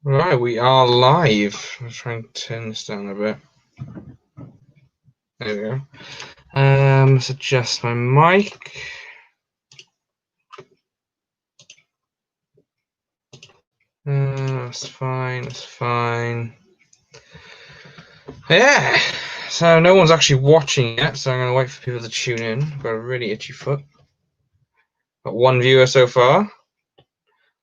Right, we are live. I'm trying to turn this down a bit. There we go. Let's adjust my mic. That's fine. That's fine. Yeah. So no one's actually watching yet, so I'm gonna wait for people to tune in. I've got a really itchy foot. Got one viewer so far.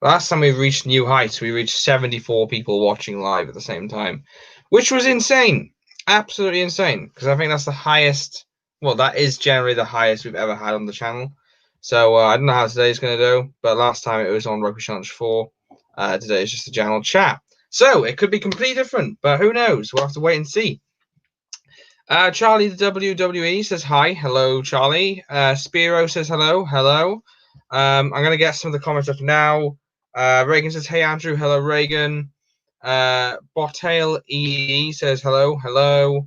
Last time we reached new heights, we reached 74 people watching live at the same time, which was insane. Absolutely insane. Because I think that's the highest. Well, that is generally the highest we've ever had on the channel. So I don't know how today's going to go, but last time it was on Rugby Challenge 4. Today is just a general chat. So it could be completely different, but who knows? We'll have to wait and see. Charlie the WWE says hi. Hello, Charlie. Spiro says hello. Hello. I'm going to get some of the comments up now. Reagan says, hey, Andrew. Hello, Reagan. Botail EE says hello. Hello.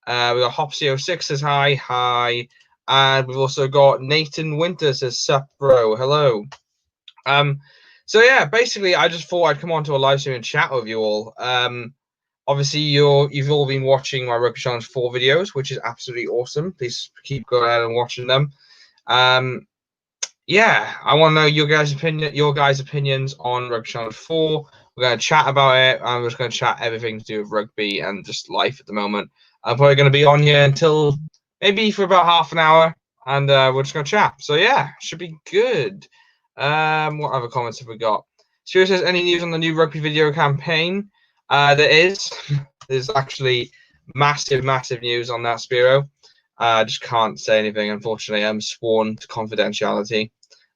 We got Hopsy06 says hi. Hi. And we've also got Nathan Winter says, sup, bro. Hello. So, yeah, basically, I just thought I'd come on to a live stream and chat with you all. Obviously, you've all been watching my Rugby Challenge 4 videos, which is absolutely awesome. Please keep going ahead and watching them. Yeah, I want to know your guys' opinions on Rugby Challenge 4. We're going to chat about it. I'm just going to chat everything to do with rugby and just life at the moment. I'm probably going to be on here until maybe for about half an hour, and we're just going to chat. So yeah, should be good. What other comments have we got? Stuart says, any news on the new rugby video campaign? There is. There's actually massive news on that, Spiro. I just can't say anything, unfortunately. I'm sworn to confidentiality.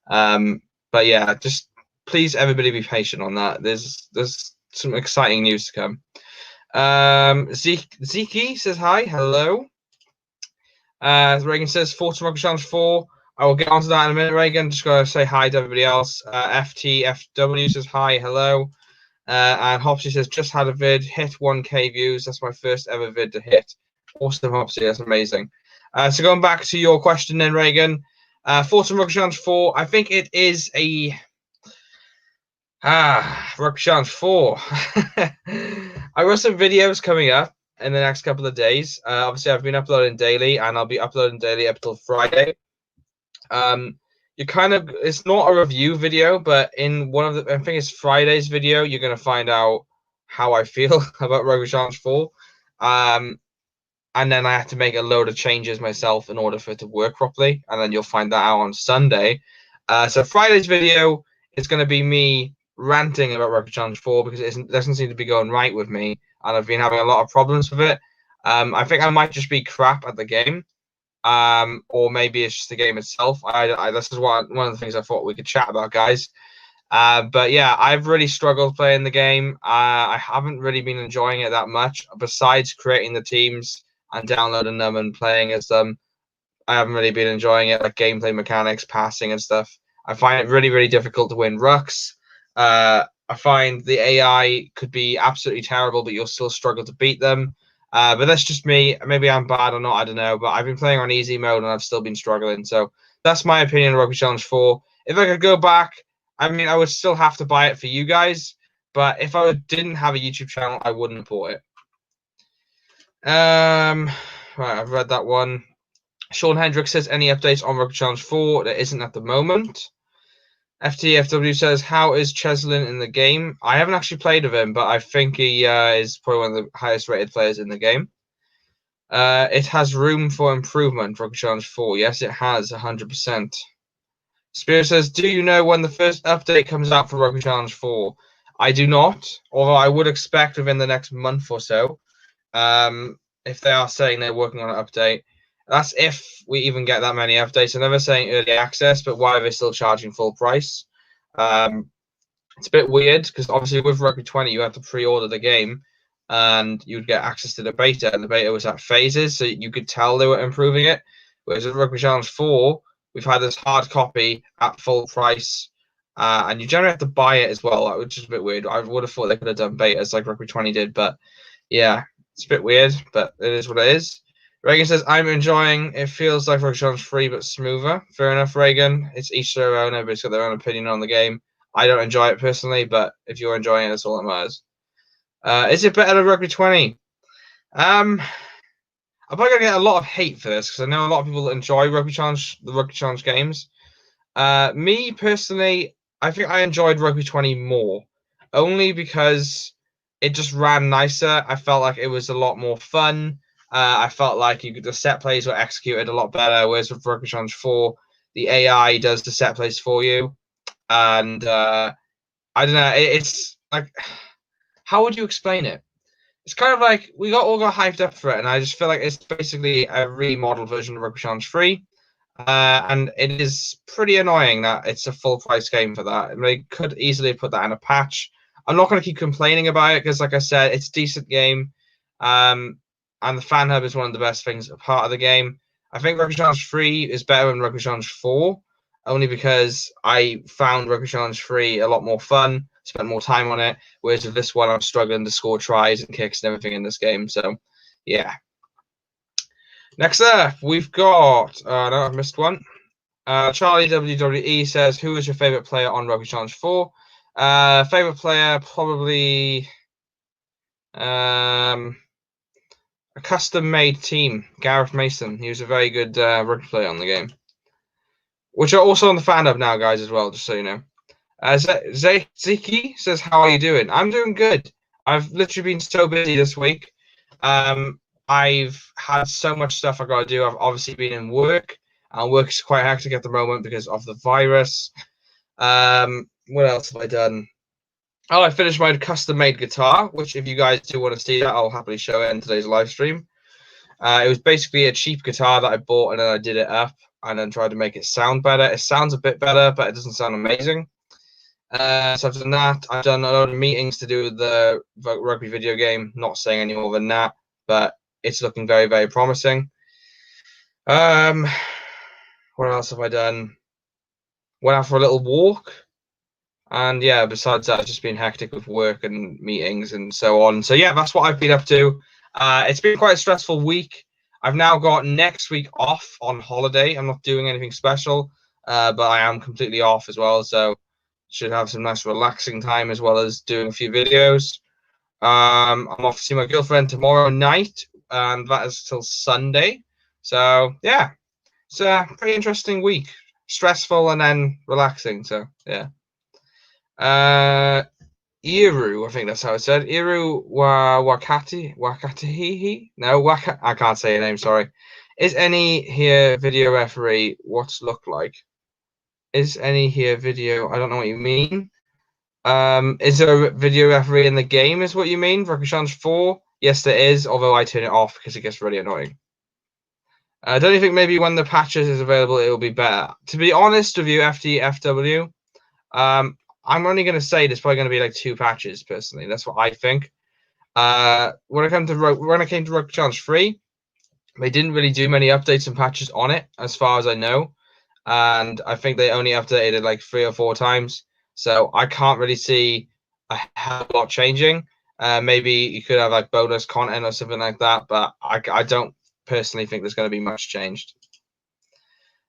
But yeah, just please, everybody, be patient on that. There's some exciting news to come. Zeke says hi, hello. Reagan says 4 to Rugby Challenge 4. I will get onto that in a minute, Reagan. Just gotta say hi to everybody else. FTFW says hi, hello. And Hopsy says, just had a vid, hit 1K views. That's my first ever vid to hit. Awesome, Hopsy. That's amazing. So going back to your question then, Reagan. Fortum Rugby Challenge 4, I think it is a... Rugby Challenge 4. I got some videos coming up in the next couple of days. Obviously, I've been uploading daily, and I'll be uploading daily up until Friday. It's not a review video, but in one of the, I think it's Friday's video, you're going to find out how I feel about Rugby Challenge 4. And then I have to make a load of changes myself in order for it to work properly. And then you'll find that out on Sunday. So Friday's video is going to be me ranting about Rugby Challenge 4 because it doesn't seem to be going right with me. And I've been having a lot of problems with it. I think I might just be crap at the game. Or maybe it's just the game itself. This is one of the things I thought we could chat about, guys. But yeah, I've really struggled playing the game. I haven't really been enjoying it that much. Besides creating the teams and downloading them and playing as them, I haven't really been enjoying it, like gameplay mechanics, passing and stuff. I find it really difficult to win rucks. I find the AI could be absolutely terrible, but you'll still struggle to beat them. But that's just me. Maybe I'm bad or not, I don't know. But I've been playing on easy mode and I've still been struggling. So that's my opinion on Rugby Challenge 4. If I could go back, I mean, I would still have to buy it for you guys. But if I didn't have a YouTube channel, I wouldn't have bought it. Right, I've read that one. Sean Hendricks says, any updates on Rugby Challenge 4? There isn't at the moment. FTFW says, how is Cheslin in the game? I haven't actually played with him, but I think he is probably one of the highest rated players in the game. It has room for improvement, Rugby Challenge 4. Yes, it has, 100%. Spirit says, do you know when the first update comes out for Rugby Challenge 4? I do not, although I would expect within the next month or so. If they are saying they're working on an update. That's if we even get that many updates. I'm never saying early access, but why are they still charging full price? It's a bit weird because obviously with Rugby 20, you had to pre-order the game and you'd get access to the beta, and the beta was at phases, so you could tell they were improving it. Whereas with Rugby Challenge 4, we've had this hard copy at full price, and you generally have to buy it as well, which is a bit weird. I would have thought they could have done betas like Rugby 20 did, but yeah, it's a bit weird, but it is what it is. Reagan says, I'm enjoying it. Feels like Rugby Challenge 3, but smoother. Fair enough, Reagan. It's each their own. Everybody's got their own opinion on the game. I don't enjoy it personally, but if you're enjoying it, that's all that matters. Is it better than Rugby 20? I'm probably gonna get a lot of hate for this because I know a lot of people enjoy Rugby Challenge, the Rugby Challenge games. Me personally, I think I enjoyed Rugby 20 more, only because it just ran nicer. I felt like it was a lot more fun. I felt like the set plays were executed a lot better, whereas with Rugby Challenge 4, the AI does the set plays for you. And I don't know, it's like, how would you explain it? It's kind of like we all got hyped up for it, and I just feel like it's basically a remodeled version of Rugby Challenge 3. And it is pretty annoying that it's a full price game for that. They could easily put that in a patch. I'm not going to keep complaining about it because, like I said, it's a decent game. And the fan hub is one of the best things, a part of the game. I think Rugby Challenge 3 is better than Rugby Challenge 4, only because I found Rugby Challenge 3 a lot more fun, spent more time on it, whereas with this one, I'm struggling to score tries and kicks and everything in this game. So, yeah. Next up, we've got, no, I've missed one. Charlie WWE says, who is your favorite player on Rugby Challenge 4? Favorite player, probably a custom-made team, Gareth Mason. He was a very good rugby player on the game. Which are also on the fan hub now, guys, as well, just so you know. Ziki says, how are you doing? I'm doing good. I've literally been so busy this week. I've had so much stuff I got to do. I've obviously been in work. And work is quite hectic at the moment because of the virus. What else have I done? Oh, I finished my custom-made guitar, which if you guys do want to see that, I'll happily show it in today's live stream. It was basically a cheap guitar that I bought and then I did it up and then tried to make it sound better. It sounds a bit better, but it doesn't sound amazing. So I've done that. I've done a lot of meetings to do with the rugby video game. Not saying any more than that, but it's looking very, very promising. What else have I done? Went out for a little walk. And yeah, besides that, it's just been hectic with work and meetings and so on. So yeah, that's what I've been up to. It's been quite a stressful week. I've now got next week off on holiday. I'm not doing anything special, but I am completely off as well. So should have some nice relaxing time as well as doing a few videos. I'm off to see my girlfriend tomorrow night, and that is till Sunday. So yeah, it's a pretty interesting week. Stressful and then relaxing. So yeah. Iru, I think that's how it said. Iru Wakatihihi? No, I can't say your name, sorry. Is any here video referee what's look like? Is any here video? I don't know what you mean. Is there a video referee in the game, is what you mean? Rugby Challenge 4? Yes, there is, although I turn it off because it gets really annoying. Don't you think maybe when the patches is available, it will be better? To be honest with you, FTFW, I'm only going to say there's probably going to be like 2 patches, personally. That's what I think. When I came to Rugby Challenge 3, they didn't really do many updates and patches on it, as far as I know. And I think they only updated it like 3 or 4 times. So I can't really see a hell of a lot changing. Maybe you could have like bonus content or something like that, but I don't personally think there's going to be much changed.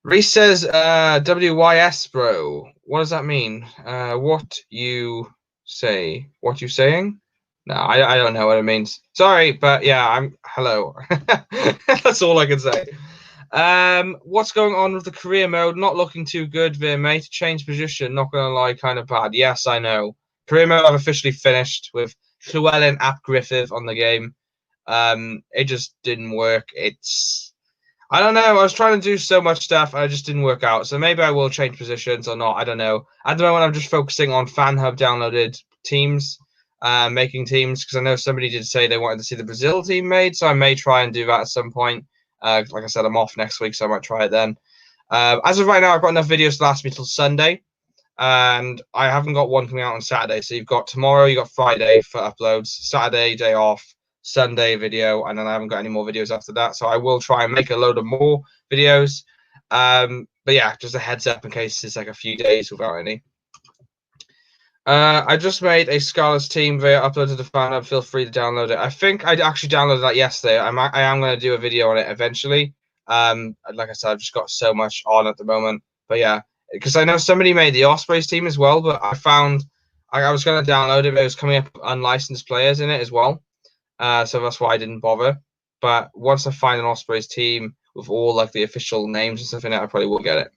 Reese says, WYS, bro. What does that mean? What you say? What you saying? No, I don't know what it means. Sorry, but yeah, hello. That's all I can say. What's going on with the career mode? Not looking too good there, mate. Change position, not gonna lie, kind of bad. Yes, I know. Career mode I've officially finished with Llewellyn Ap Griffith on the game. It just didn't work. I don't know. I was trying to do so much stuff and it just didn't work out. So maybe I will change positions or not. I don't know. At the moment, I'm just focusing on FanHub downloaded teams, making teams, because I know somebody did say they wanted to see the Brazil team made. So I may try and do that at some point. Like I said, I'm off next week, so I might try it then. As of right now, I've got enough videos to last me till Sunday. And I haven't got one coming out on Saturday. So you've got tomorrow, you've got Friday for uploads, Saturday, day off. Sunday video, and then I haven't got any more videos after that, so I will try and make a load of more videos, but yeah, just a heads up in case it's like a few days without any. I just made a Scarlet's team via upload to the fan hub. Feel free to download it. I think I actually downloaded that yesterday. I am going to do a video on it eventually. Like I said, I've just got so much on at the moment, but yeah, because I know somebody made the Ospreys team as well, but I found I was going to download it, but it was coming up unlicensed players in it as well. So that's why I didn't bother. But once I find an Ospreys team with all like the official names and stuff in it, I probably will get it.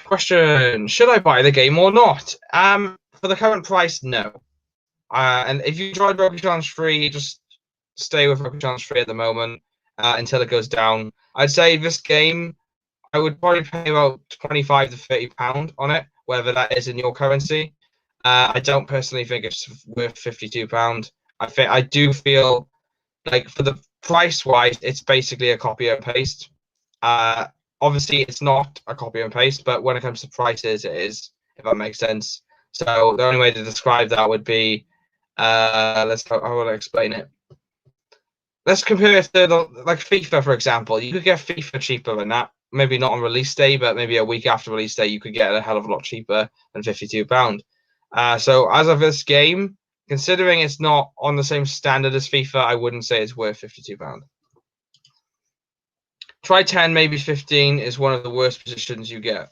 Question: should I buy the game or not? For the current price, no. And if you enjoyed Rugby Challenge 3, just stay with Rugby Challenge 3 at the moment until it goes down. I'd say this game, I would probably pay about £25 to £30 on it, whether that is in your currency. I don't personally think it's worth £52. I do feel like for the price wise, it's basically a copy and paste. Obviously, it's not a copy and paste, but when it comes to prices, it is, if that makes sense. So the only way to describe that would be, how will I explain it? Let's compare it to like FIFA, for example. You could get FIFA cheaper than that. Maybe not on release day, but maybe a week after release day, you could get it a hell of a lot cheaper than £52. So as of this game, considering it's not on the same standard as FIFA, I wouldn't say it's worth £52. Try 10, maybe 15 is one of the worst positions you get.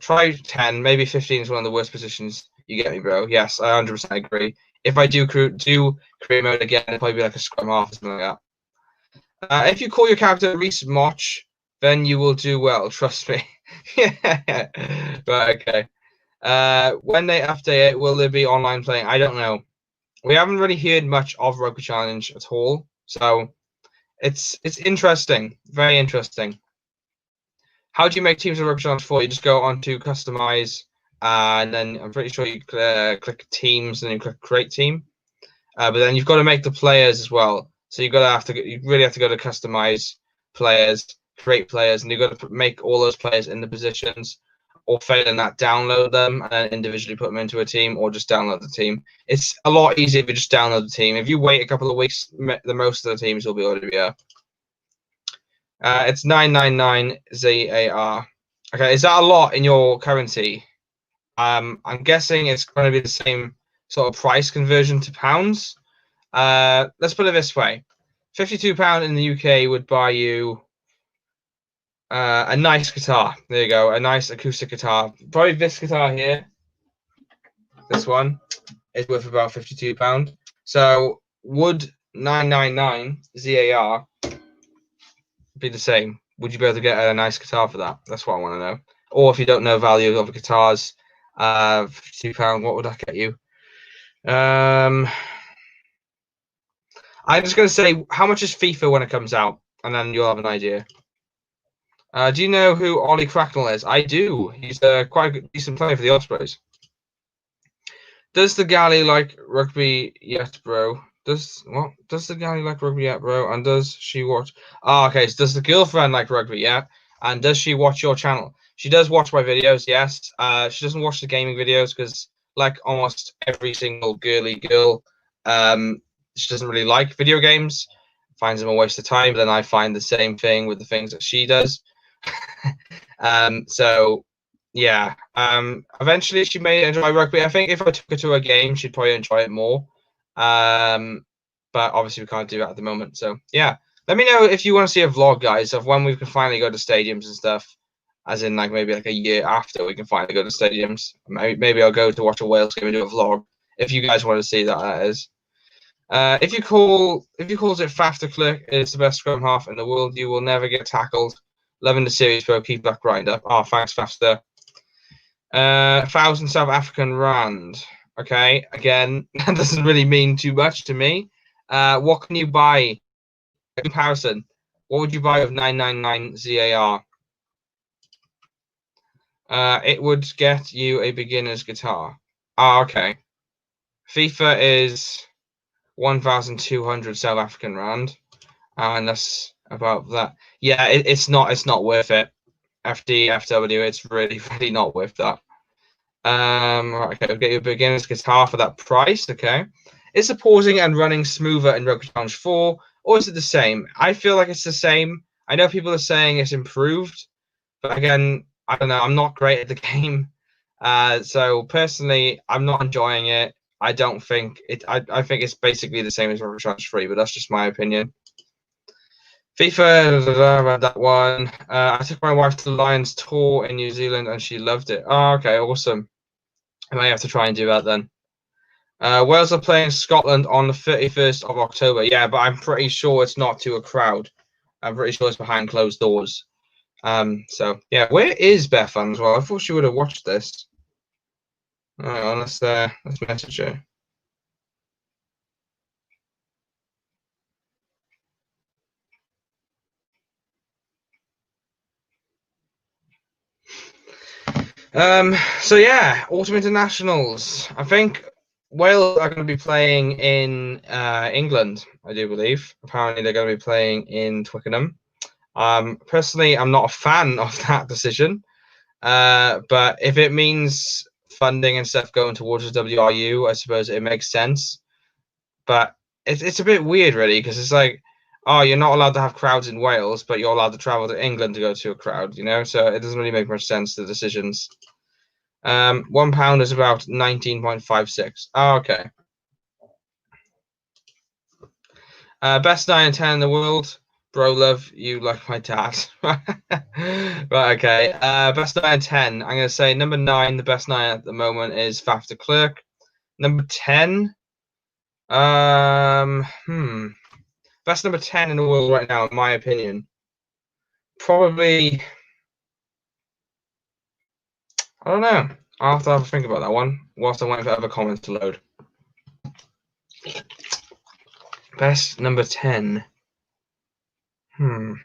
Try 10, maybe 15 is one of the worst positions you get me, bro. Yes, I 100% agree. If I do career mode again, it'll probably be like a scrum half or something like that. If you call your character Reese Moch, then you will do well. Trust me. Yeah. Right. Okay. When they update it, will there be online playing? I don't know. We haven't really heard much of Rugby Challenge at all, so it's interesting, very interesting. How do you make teams of Rugby Challenge 4? You just go on to customize, and then I'm pretty sure you click teams and then you click create team. But then you've got to make the players as well. So you really have to go to customize players, create players, and you've got to make all those players in the positions, or failing that, download them and then individually put them into a team, or just download the team. It's a lot easier if you just download the team. If you wait a couple of weeks, the most of the teams will be already up. It's 999 ZAR. Okay, is that a lot in your currency? I'm guessing it's going to be the same sort of price conversion to pounds. Let's put it this way: £52 in the UK would buy you a nice guitar. There you go, a nice acoustic guitar. Probably this guitar here. This one is worth about £52. So would 999 ZAR be the same? Would you be able to get a nice guitar for that? That's what I want to know. Or if you don't know value of guitars, £52, what would that get you? I'm just going to say, how much is FIFA when it comes out? And then you'll have an idea. Do you know who Ollie Cracknell is? I do. He's quite a decent player for the Ospreys. Does the galley like rugby yet, bro? Does the galley like rugby yet, bro? And does she watch? Oh, okay. So does the girlfriend like rugby yet? And does she watch your channel? She does watch my videos, yes. She doesn't watch the gaming videos because, like almost every single girly girl, she doesn't really like video games. Finds them a waste of time. But then I find the same thing with the things that she does. So yeah. Eventually she may enjoy rugby. I think if I took her to a game, she'd probably enjoy it more. But obviously we can't do that at the moment. So yeah. Let me know if you want to see a vlog, guys, of when we can finally go to stadiums and stuff. As in, like, maybe like a year after we can finally go to stadiums. Maybe I'll go to watch a Wales game and do a vlog. If you guys want to see that, that is. If you calls it faff to click, it's the best scrum half in the world. You will never get tackled. Loving the series, bro. Keep that grind up. Oh, thanks, Fafster. 1,000 South African rand. Okay, again, that doesn't really mean too much to me. What can you buy? A comparison. What would you buy with 999 ZAR? It would get you a beginner's guitar. Ah, okay. FIFA is 1,200 South African rand, and that's about that. Yeah, it's not worth it. FW, it's really not worth that. Okay, I'll get you a beginner's guitar for that price. Okay, is the pausing and running smoother in Rugby Challenge 4, or is it the same? I feel like it's the same. I know people are saying it's improved, but again, I don't know. I'm not great at the game, so personally, I'm not enjoying it. I don't think it. I think it's basically the same as Rugby Challenge 3, but that's just my opinion. FIFA, that one. I took my wife to the Lions tour in New Zealand and she loved it. Oh, okay, awesome. I might have to try and do that then. Wales are playing Scotland on the 31st of October. Yeah, but I'm pretty sure it's not to a crowd. I'm pretty sure it's behind closed doors. So yeah, where is Bethan as well? I thought she would have watched this. All right, well, let's message her. So yeah, autumn internationals. I think Wales are going to be playing in England. I do believe. Apparently, they're going to be playing in Twickenham. Personally, I'm not a fan of that decision. But if it means funding and stuff going towards the WRU, I suppose it makes sense. But it's a bit weird, really, because it's like, oh, you're not allowed to have crowds in Wales, but you're allowed to travel to England to go to a crowd, you know? So it doesn't really make much sense, the decisions. £1 is about 19.56. Oh, okay. Best 9 and 10 in the world. Bro, love you like my dad. Right, okay. Best 9 and 10. I'm going to say number 9, the best 9 at the moment is Faf de Klerk. Number 10. Best number 10 in the world right now, in my opinion. Probably. I don't know. I'll have to have a think about that one whilst I'm waiting for other comments to load. Best number 10. I'm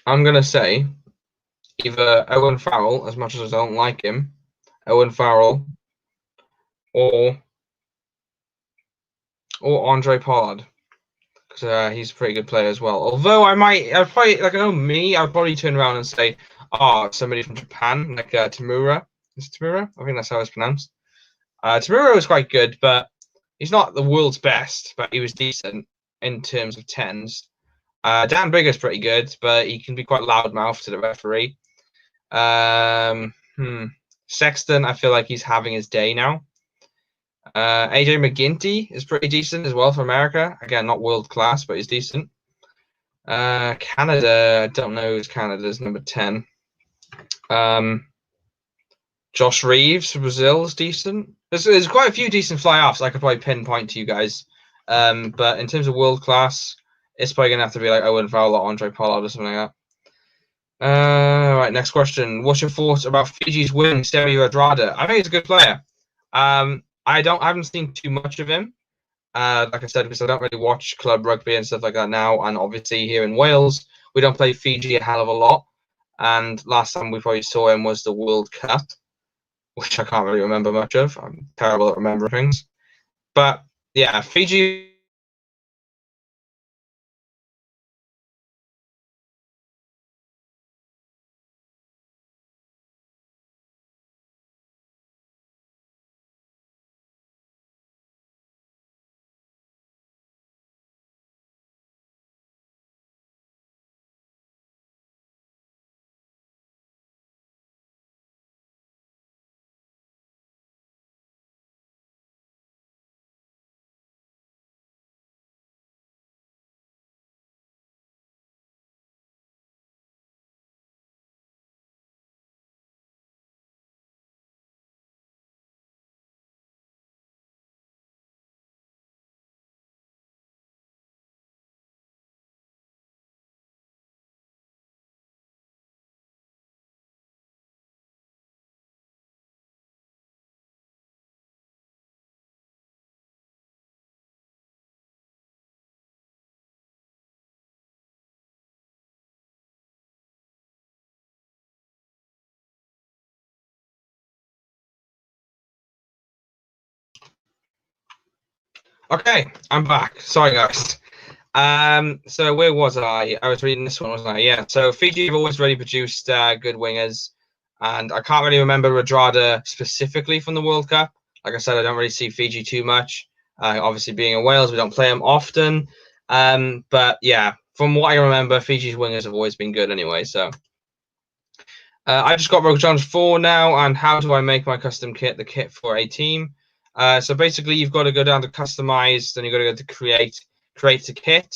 going to say either Owen Farrell, as much as I don't like him, Owen Farrell, or Andre Pollard, because he's a pretty good player as well. Although I'd probably, like, I know me, I'd probably turn around and say, somebody from Japan, like Tamura. Is it Tamura? I think that's how it's pronounced. Tamura was quite good, but he's not the world's best, but he was decent in terms of tens. Dan Bigger's pretty good, but he can be quite loudmouth to the referee. Sexton, I feel like he's having his day now. AJ McGinty is pretty decent as well for America. Again, not world class, but he's decent. Canada, I don't know who's Canada's number 10. Josh Reeves for Brazil is decent. There's quite a few decent fly-offs I could probably pinpoint to you guys. But in terms of world class, it's probably going to have to be like Owen Farrell or Andre Pollard or something like that. Right, next question. What's your thoughts about Fiji's win, Serio Adrada? I think he's a good player. I haven't seen too much of him. Like I said, because I don't really watch club rugby and stuff like that now. And obviously here in Wales, we don't play Fiji a hell of a lot. And last time we probably saw him was the World Cup, which I can't really remember much of. I'm terrible at remembering things. But yeah, Fiji. Okay, I'm back. Sorry, guys. So where was I? I was reading this one, wasn't I? Yeah. So Fiji have always really produced good wingers, and I can't really remember Radrada specifically from the World Cup. Like I said, I don't really see Fiji too much. Obviously, being in Wales, we don't play them often. But yeah, from what I remember, Fiji's wingers have always been good anyway. So I just got Rogue Challenge 4 now, and how do I make my custom kit, the kit for a team? So basically, you've got to go down to customize, then you've got to go to create a kit,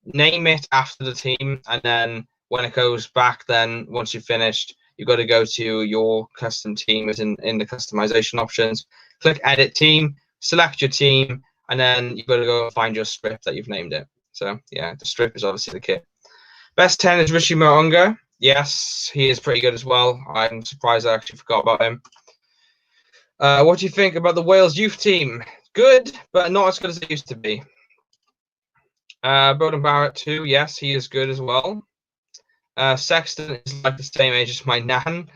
name it after the team, and then when it goes back, then once you've finished, you've got to go to your custom team as in the customization options, click edit team, select your team, and then you've got to go and find your strip that you've named it. So yeah, the strip is obviously the kit. Best 10 is Rishi Mo'unga. Yes, he is pretty good as well. I'm surprised I actually forgot about him. What do you think about the Wales youth team? Good, but not as good as it used to be. Bowden Barrett too. Yes, he is good as well. Sexton is like the same age as my nan.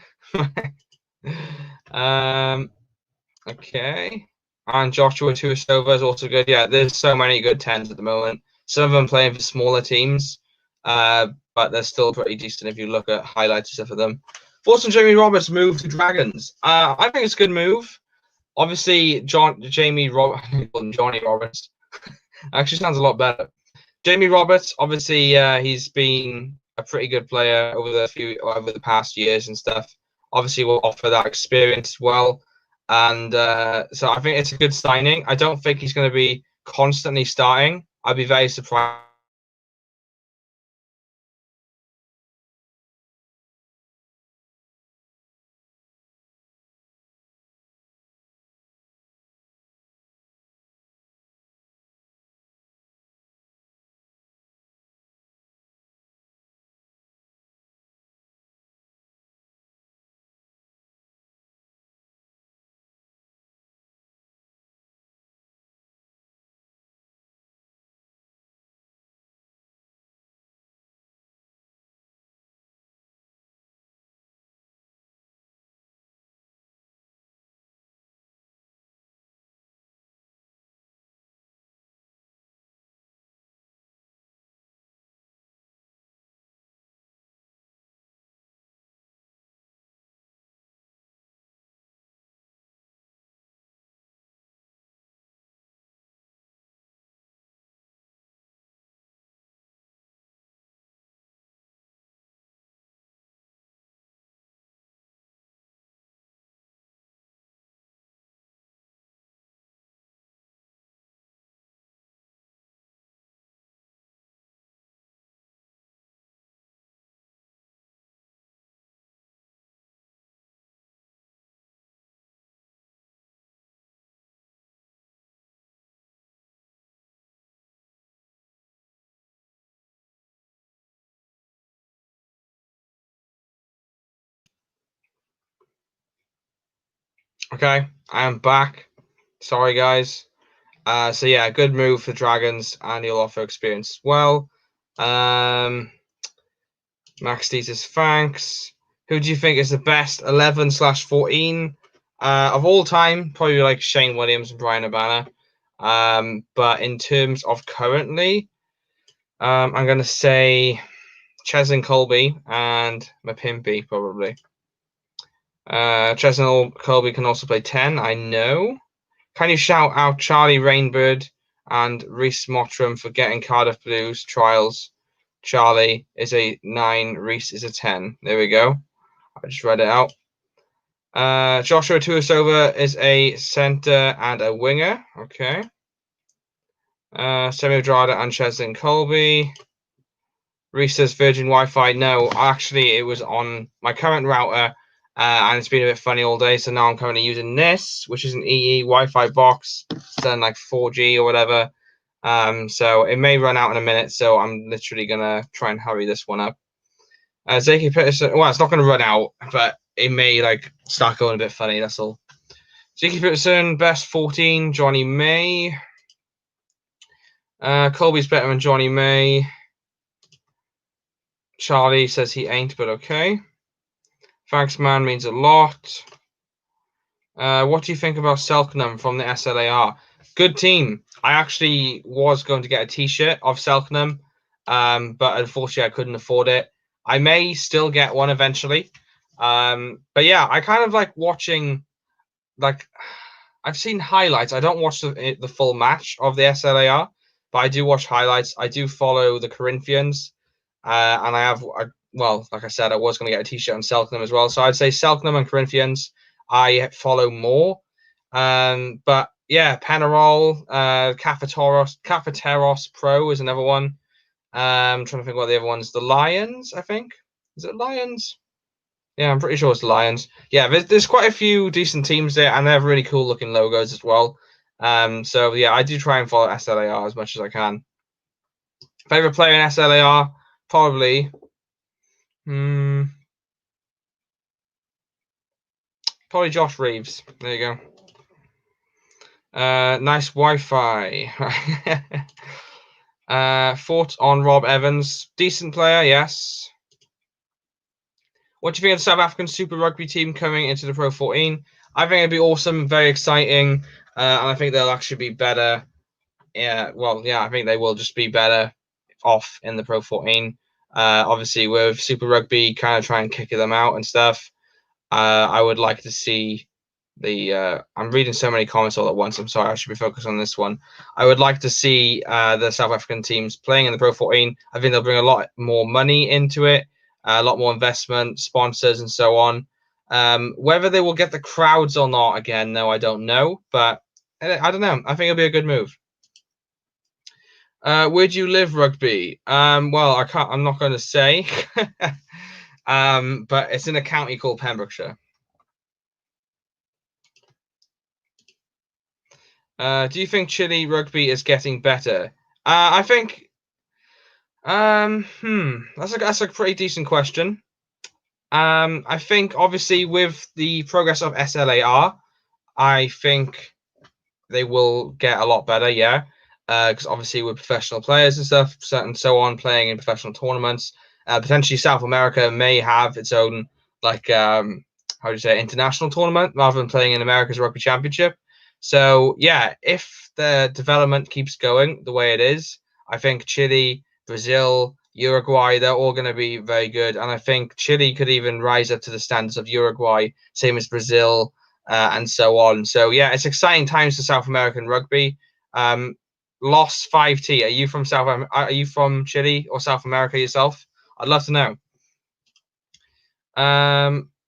Okay. And Joshua Tuisova is also good. Yeah, there's so many good 10s at the moment. Some of them playing for smaller teams, but they're still pretty decent if you look at highlights and stuff of them. Fortune Jamie Roberts moved to Dragons. I think it's a good move. Obviously, Johnny Roberts actually sounds a lot better. Jamie Roberts, obviously, he's been a pretty good player over the past years and stuff. Obviously, will offer that experience as well, and so I think it's a good signing. I don't think he's going to be constantly starting. I'd be very surprised. Okay, I am back. Sorry, guys. So yeah, good move for Dragons, and he'll offer experience as well. Max Thesis, thanks. Who do you think is the best 11/14 of all time? Probably like Shane Williams and Brian Urbana. But in terms of currently, I'm going to say Cheslin Colby and Mapimpi, probably. Cheslin Colby can also play 10, I know. Can you shout out Charlie Rainbird and Reese Mottram for getting Cardiff Blues trials? Charlie is a 9, Reese is a 10. There we go. I just read it out. Joshua Tuisova is a center and a winger. Okay. Semi Drada and Cheslin Colby. Reese says Virgin Wi-Fi. No, actually, it was on my current router, and it's been a bit funny all day. So now I'm currently using this, which is an EE Wi-Fi box. It's done like 4G or whatever. So it may run out in a minute. So I'm literally gonna try and hurry this one up. Zaki Peterson. Well, it's not gonna run out, but it may like start going a bit funny. That's all. Zaki Peterson, best 14. Johnny May. Colby's better than Johnny May. Charlie says he ain't, but okay. Thanks, man, means a lot. What do you think about Selknam from the SLAR? Good team. I actually was going to get a t-shirt of Selknam, but unfortunately I couldn't afford it. I may still get one eventually. But yeah, I kind of like watching, like, I've seen highlights. I don't watch the full match of the SLAR, but I do watch highlights. I do follow the Corinthians. And I have, well, like I said, I was going to get a t-shirt on Selknam as well. So I'd say Selknam and Corinthians I follow more. But yeah, Penarol, Cafeteros Pro is another one. I'm trying to think what the other one's. The Lions, I think. Is it Lions? Yeah, I'm pretty sure it's the Lions. Yeah, there's quite a few decent teams there, and they have really cool looking logos as well. So yeah, I do try and follow SLAR as much as I can. Favorite player in SLAR? Probably. Probably Josh Reeves. There you go. Nice Wi-Fi. Thoughts on Rob Evans? Decent player, yes. What do you think of the South African Super Rugby team coming into the Pro 14? I think it'd be awesome, very exciting, and I think they'll actually be better. Yeah, well, yeah, I think they will just be better off in the Pro 14. Obviously, with Super Rugby kind of trying kicking them out and stuff, I would like to see the. I'm reading so many comments all at once. I'm sorry, I should be focused on this one. I would like to see the South African teams playing in the Pro 14. I think they'll bring a lot more money into it, a lot more investment, sponsors, and so on. Whether they will get the crowds or not again, no, I don't know. But I don't know. I think it'll be a good move. Where do you live, Rugby? Well, I can't. I'm not going to say. But it's in a county called Pembrokeshire. Do you think Chile rugby is getting better? I think. That's a pretty decent question. I think obviously with the progress of SLAR, I think they will get a lot better. Yeah, because obviously with professional players and stuff, and so on, playing in professional tournaments, potentially South America may have its own like how do you say international tournament rather than playing in America's Rugby Championship. So yeah, if the development keeps going the way it is, I think Chile, Brazil, Uruguay, they're all going to be very good, and I think Chile could even rise up to the standards of Uruguay, same as Brazil, and so on. So yeah, it's exciting times for South American rugby. Lost 5T. Are you from Are you from Chile or South America yourself? I'd love to know.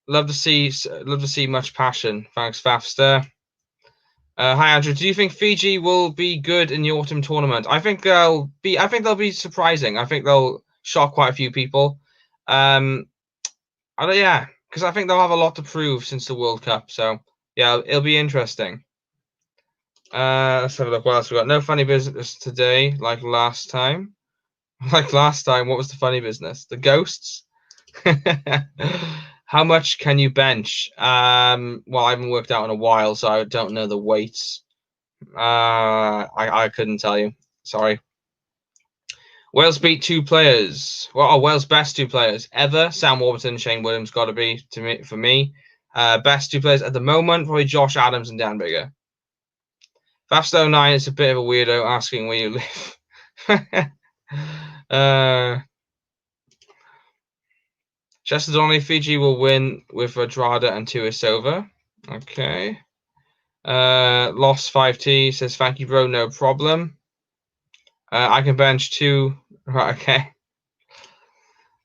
Love to see much passion. Thanks, Fafster. Hi Andrew. Do you think Fiji will be good in the autumn tournament? I think they'll be. I think they'll be surprising. I think they'll shock quite a few people. Yeah, because I think they'll have a lot to prove since the World Cup. So yeah, it'll be interesting. Let's have a look. What else we got? No funny business today, like last time. Like last time, what was the funny business? The ghosts. How much can you bench? Well, I haven't worked out in a while, so I don't know the weights. I couldn't tell you. Sorry. Wales beat 2 players. Well, Wales' best 2 players ever. Sam Warburton, Shane Williams got to be for me. Best 2 players at the moment, probably Josh Adams and Dan Bigger. Fast09 is a bit of a weirdo asking where you live. Chester Donnelly, Fiji will win with Radrada and Tuisova. Okay. Lost 5T says, thank you, bro, no problem. I can bench 2. Right, okay.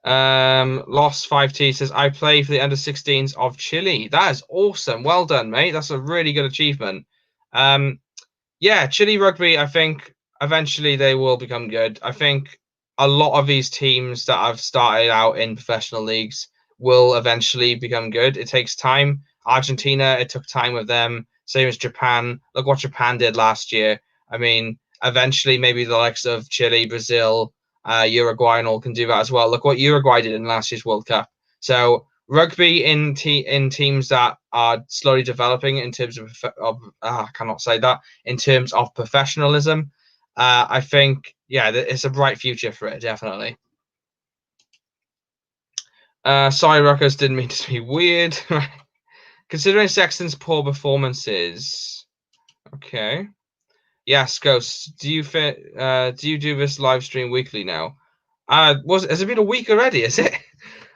Lost 5T says, I play for the under 16s of Chile. That is awesome. Well done, mate. That's a really good achievement. Yeah, Chile rugby, I think eventually they will become good. I think a lot of these teams that have started out in professional leagues will eventually become good. It takes time. Argentina, it took time with them. Same as Japan. Look what Japan did last year. I mean, eventually maybe the likes of Chile, Brazil, Uruguay and all can do that as well. Look what Uruguay did in last year's World Cup. So rugby in teams that are slowly developing in terms of I cannot say that, in terms of professionalism, I think yeah, it's a bright future for it, definitely. Sorry, Ruckers, didn't mean to be weird. Considering Sexton's poor performances, okay. Yes, Ghost. Do you do this live stream weekly now? Has it been a week already? Is it?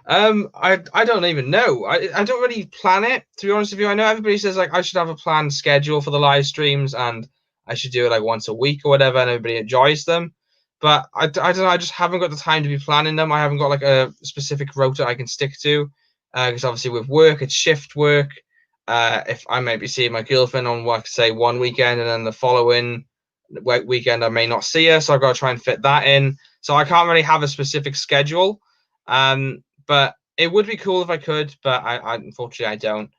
I don't even know. I don't really plan it, to be honest with you. I know everybody says like I should have a planned schedule for the live streams and I should do it like once a week or whatever, and everybody enjoys them. But I don't know. I just haven't got the time to be planning them. I haven't got like a specific rota I can stick to, because obviously with work it's shift work. If I may be seeing my girlfriend on what say one weekend and then the following weekend I may not see her, so I've got to try and fit that in. So I can't really have a specific schedule. But It would be cool if I could, but I unfortunately I don't.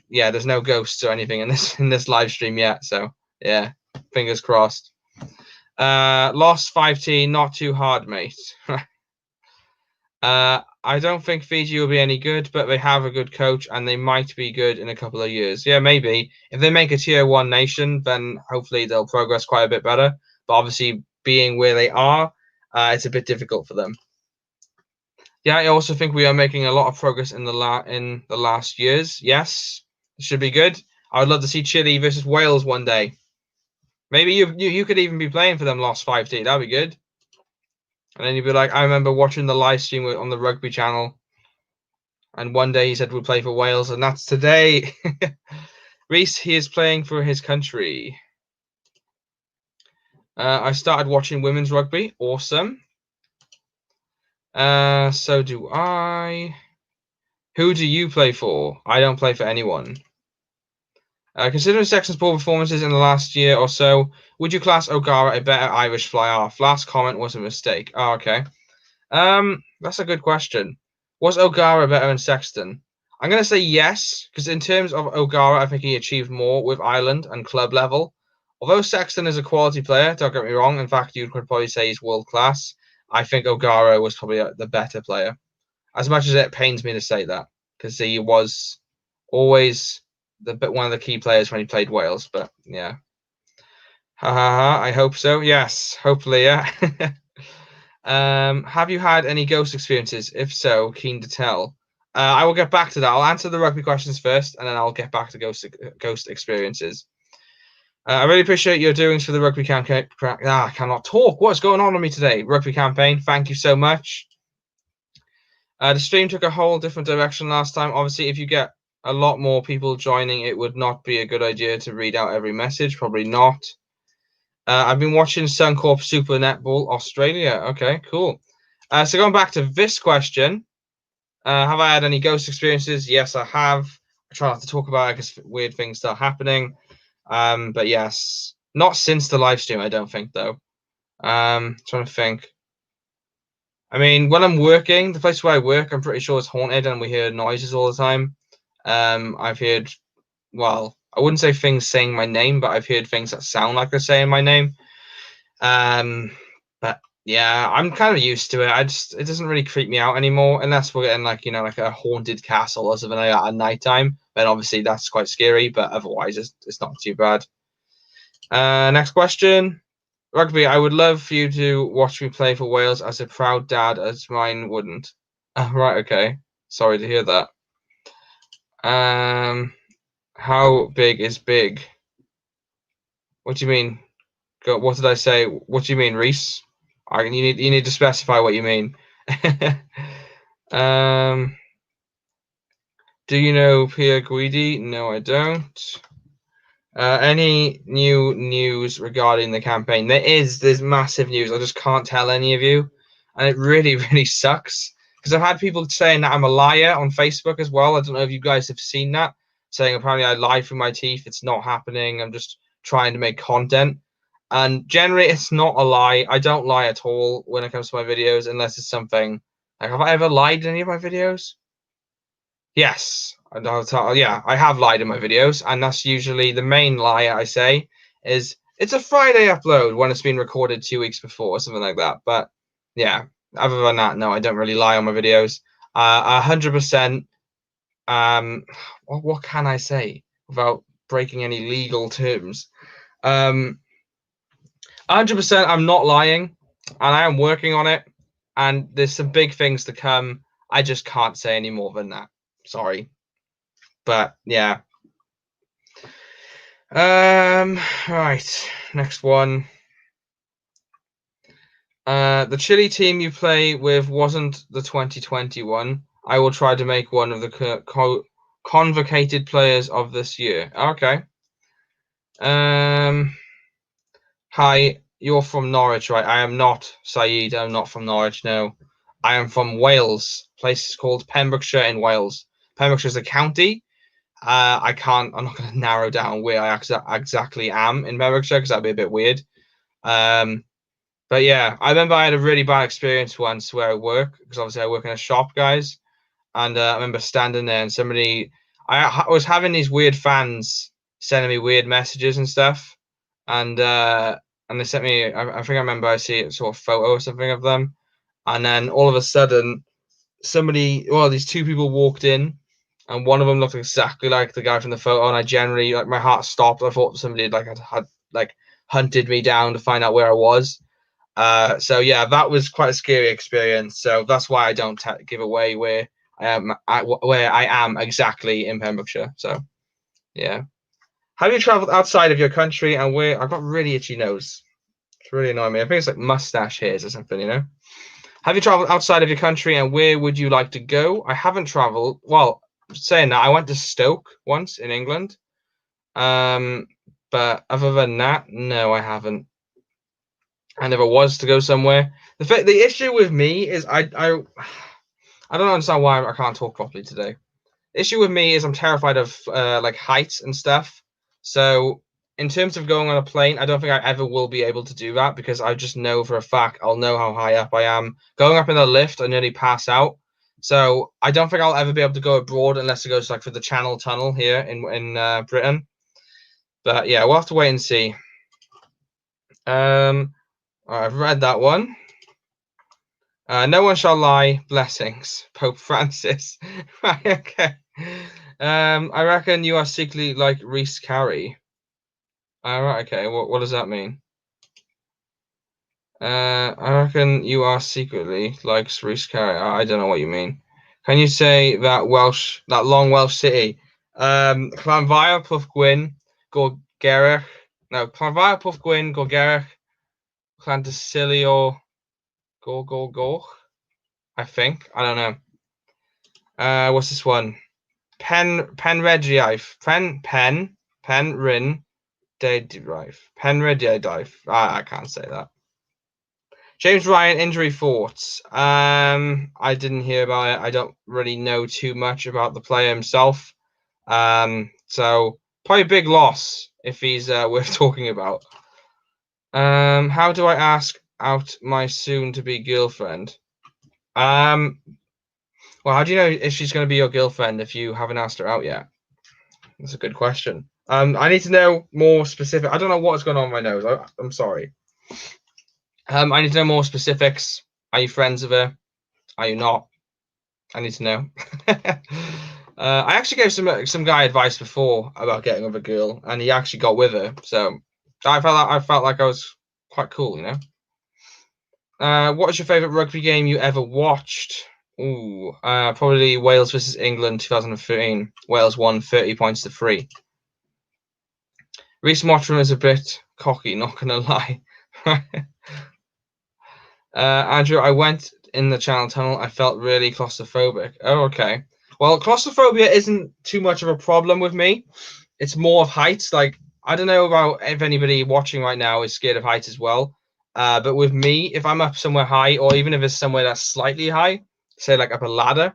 Yeah, there's no ghosts or anything in this live stream yet, so yeah, fingers crossed. Lost 5T, not too hard, mate. I don't think Fiji will be any good, but they have a good coach and they might be good in a couple of years. Yeah, maybe. If they make a tier 1 nation, then hopefully they'll progress quite a bit better. But obviously, being where they are, it's a bit difficult for them. Yeah, I also think we are making a lot of progress in the last years. Yes, it should be good. I would love to see Chile versus Wales one day. Maybe you could even be playing for them Lost 5T. That'd be good. And then you'd be like, I remember watching the live stream on the Rugby channel. And one day he said we'll play for Wales, and that's today. Reese, he is playing for his country. I started watching women's rugby. Awesome. So do I. Who do you play for? I don't play for anyone. Considering Sexton's poor performances in the last year or so, would you class O'Gara a better Irish fly-half? Last comment was a mistake. Oh, okay. That's a good question. Was O'Gara better than Sexton? I'm going to say yes, because in terms of O'Gara, I think he achieved more with Ireland and club level. Although Sexton is a quality player, don't get me wrong. In fact, you could probably say he's world class. I think O'Gara was probably the better player. As much as it pains me to say that, because he was always one of the key players when he played Wales. But yeah, I hope so. Yes, hopefully, yeah. Have you had any ghost experiences? If so, keen to tell. I will get back to that. I'll answer the rugby questions first, and then I'll get back to ghost experiences. I really appreciate your doings for the rugby campaign. I cannot talk. What's going on with me today? Rugby campaign. Thank you so much. The stream took a whole different direction last time. Obviously, if you get a lot more people joining, it would not be a good idea to read out every message. Probably not. I've been watching Suncorp Super Netball Australia. Okay, cool. So going back to this question, have I had any ghost experiences? Yes, I have. I try not to talk about it because weird things start happening. But yes, not since the live stream, I don't think, though. Trying to think. I mean, when I'm working, the place where I work, I'm pretty sure it's haunted and we hear noises all the time. I've heard, well, I wouldn't say things saying my name, but I've heard things that sound like they're saying my name. But yeah, I'm kind of used to it. It doesn't really creep me out anymore unless we're getting like, like a haunted castle or something like that at nighttime. Then obviously that's quite scary, but otherwise it's not too bad. Next question. Rugby, I would love for you to watch me play for Wales as a proud dad as mine wouldn't. Right, okay. Sorry to hear that. How big is big? What do you mean? What did I say? What do you mean, Reese? You need to specify what you mean. Do you know Pierre Guidi? No, I don't. Any new news regarding the campaign? There's massive news. I just can't tell any of you, and it really, really sucks because I've had people saying that I'm a liar on Facebook as well. I don't know if you guys have seen that, saying apparently I lie through my teeth. It's not happening. I'm just trying to make content, and generally it's not a lie. I don't lie at all when it comes to my videos, unless it's something like, have I ever lied in any of my videos? Yes, yeah, I have lied in my videos, and that's usually the main lie I say is it's a Friday upload when it's been recorded 2 weeks before or something like that. But yeah, other than that, no, I don't really lie on my videos. 100%. What can I say without breaking any legal terms? 100%, I'm not lying, and I am working on it, and there's some big things to come. I just can't say any more than that. Sorry. But yeah. Right. Next one. The Chile team you play with wasn't the 2021. I will try to make one of the convocated players of this year. Okay. Hi, you're from Norwich, right? I am not, Saeed. I'm not from Norwich, no. I am from Wales. Place is called Pembrokeshire in Wales. Pembrokeshire is a county. I'm not going to narrow down where I exactly am in Pembrokeshire because that'd be a bit weird. But yeah, I remember I had a really bad experience once where I work, because obviously I work in a shop, guys. and I remember standing there, and I was having these weird fans sending me weird messages and stuff, and they sent me. I think I remember I see a sort of photo or something of them, and then all of a sudden, these two people walked in, and one of them looked exactly like the guy from the photo, and I generally my heart stopped. I thought somebody had like hunted me down to find out where I was. So yeah, that was quite a scary experience. So that's why I don't give away where I am exactly in Pembrokeshire. So yeah. Have you travelled outside of your country, and where? I've got really itchy nose. It's really annoying me. I think it's like mustache hairs or something, you know. Have you travelled outside of your country, and where would you like to go? I haven't travelled. Well, saying that, I went to Stoke once in England. But other than that, no, I haven't. I never was to go somewhere. The issue with me is I don't understand why I can't talk properly today. The issue with me is I'm terrified of like heights and stuff. So in terms of going on a plane, I don't think I ever will be able to do that because I just know for a fact I'll know how high up I am. Going up in a lift, I nearly pass out. So I don't think I'll ever be able to go abroad unless it goes like for the Channel Tunnel here in Britain. But yeah, we'll have to wait and see. I've read that one. No one shall lie. Blessings, Pope Francis. Right, okay. I reckon you are secretly like Reese Carey. Right, okay. What does that mean? I reckon you are secretly like Reese Carey. I don't know what you mean. Can you say that long Welsh city? Llanfair, Pwll Gwyn, Gorgerach. No, Llanfair, Pwll Gwyn, Gorgerach, Llandysylio, Goch. I think. I don't know. What's this one? Penrhydyaeth. Penrhyn Penrhydyaeth. I can't say that. James Ryan injury thoughts. I didn't hear about it. I don't really know too much about the player himself. So probably a big loss if he's worth talking about. How do I ask out my soon-to-be girlfriend? Well, how do you know if she's going to be your girlfriend if you haven't asked her out yet? That's a good question. I need to know more specific. I don't know what's going on with my nose. I'm sorry. I need to know more specifics. Are you friends with her? Are you not? I need to know. I actually gave some guy advice before about getting with a girl, and he actually got with her. So I felt like I was quite cool, you know. What is your favourite rugby game you ever watched? Ooh, probably Wales versus England 2013. Wales won 30 points to 3. Reece Mottram is a bit cocky, not gonna lie. Andrew, I went in the Channel Tunnel. I felt really claustrophobic. Oh, okay. Well, claustrophobia isn't too much of a problem with me. It's more of heights. Like, I don't know about if anybody watching right now is scared of heights as well. But with me, if I'm up somewhere high, or even if it's somewhere that's slightly high, say like up a ladder,